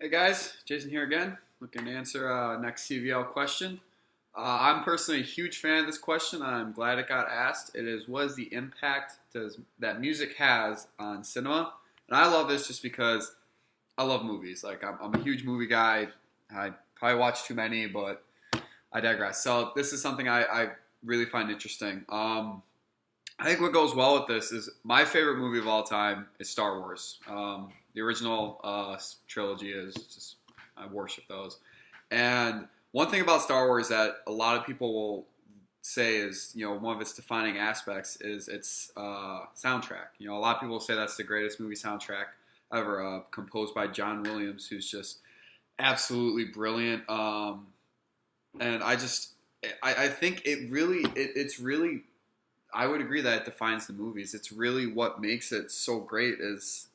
Hey guys, Jason here again, looking to answer next CVL question. I'm personally a huge fan of this question. I'm glad it got asked. It is, what is the impact that music has on cinema? And I love this just because I love movies. Like I'm a huge movie guy. I probably watch too many, but I digress. So this is something I really find interesting. I think what goes well with this is my favorite movie of all time is Star Wars. The original trilogy is just, I worship those. And one thing about Star Wars that a lot of people will say is, one of its defining aspects is its soundtrack. A lot of people say that's the greatest movie soundtrack ever, composed by John Williams, who's just absolutely brilliant. And I think it's really, I would agree that it defines the movies. It's really what makes it so great is,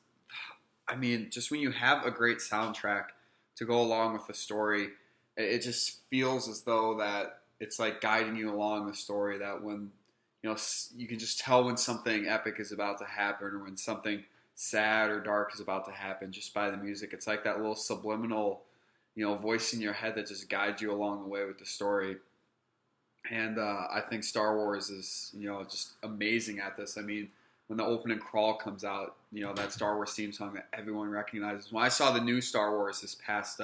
just when you have a great soundtrack to go along with the story, it just feels as though that it's like guiding you along the story, that when, you can just tell when something epic is about to happen or when something sad or dark is about to happen just by the music. It's like that little subliminal, voice in your head that just guides you along the way with the story. And I think Star Wars is, just amazing at this. When the opening crawl comes out, that Star Wars theme song that everyone recognizes. When I saw the new Star Wars this past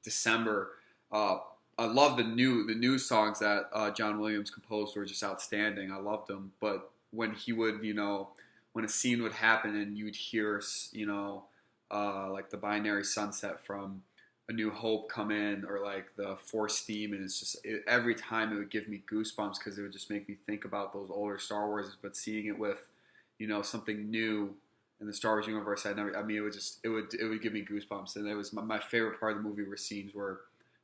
December, I love the new songs that John Williams composed were just outstanding. I loved them. But when he would, when a scene would happen and you'd hear, like the binary sunset from A New Hope come in, or like the Force theme, and it's just every time it would give me goosebumps because it would just make me think about those older Star Wars. But seeing it with, something new in the Star Wars universe, it would give me goosebumps. And it was my favorite part of the movie were scenes where,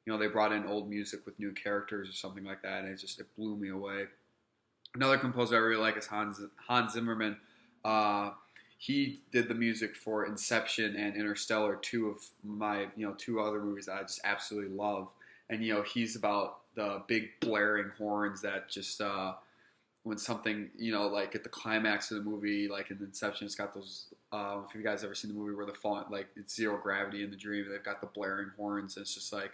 they brought in old music with new characters or something like that, and it blew me away. Another composer I really like is Hans Zimmerman. He did the music for Inception and Interstellar, two of my, two other movies that I just absolutely love. And, he's about the big blaring horns that just, when something, like at the climax of the movie, like in Inception, it's got those, if you guys ever seen the movie where it's zero gravity in the dream, they've got the blaring horns, and it's just like,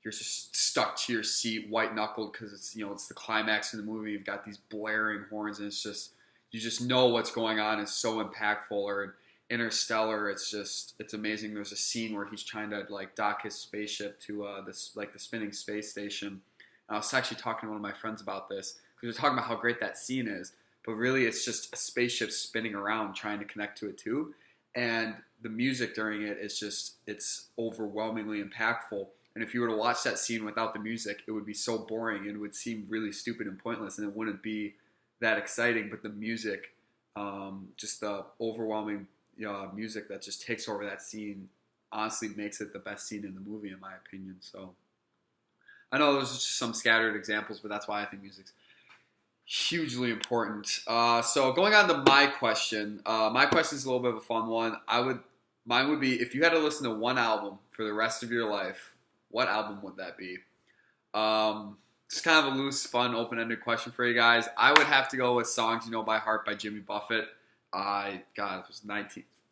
you're just stuck to your seat, white knuckled, because it's the climax of the movie. You've got these blaring horns, and it's just, you just know what's going on. It's so impactful. Or in Interstellar, it's amazing. There's a scene where he's trying to like dock his spaceship to the spinning space station. And I was actually talking to one of my friends about this because we were talking about how great that scene is, but really it's just a spaceship spinning around trying to connect to it too. And the music during it is it's overwhelmingly impactful. And if you were to watch that scene without the music, it would be so boring and it would seem really stupid and pointless, and it wouldn't be that exciting. But the music, just the overwhelming music that just takes over that scene, honestly makes it the best scene in the movie, in my opinion. So I know those are just some scattered examples, but that's why I think music's hugely important. So going on to my question is a little bit of a fun one. Mine would be, if you had to listen to one album for the rest of your life, what album would that be? Just kind of a loose, fun, open-ended question for you guys. I would have to go with Songs You Know by Heart by Jimmy Buffett. It was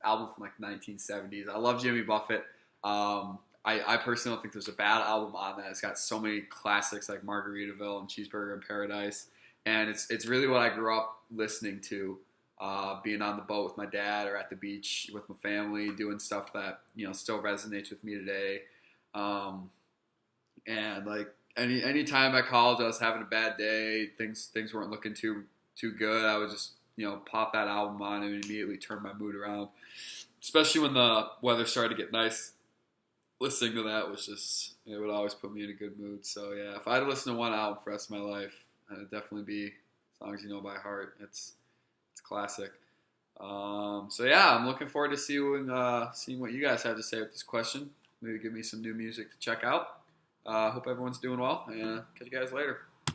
album from like 1970s. I love Jimmy Buffett. I personally don't think there's a bad album on that. It's got so many classics like Margaritaville and Cheeseburger in Paradise. And it's really what I grew up listening to, being on the boat with my dad or at the beach with my family, doing stuff that, still resonates with me today. And like any time I called, I was having a bad day, things weren't looking too good, I would just, pop that album on and immediately turn my mood around. Especially when the weather started to get nice. Listening to that it would always put me in a good mood. So yeah, if I had to listen to one album for the rest of my life, it'd definitely be Songs You Know by Heart. It's classic. So yeah, I'm looking forward to seeing what you guys have to say with this question. Maybe give me some new music to check out. Hope everyone's doing well, and catch you guys later.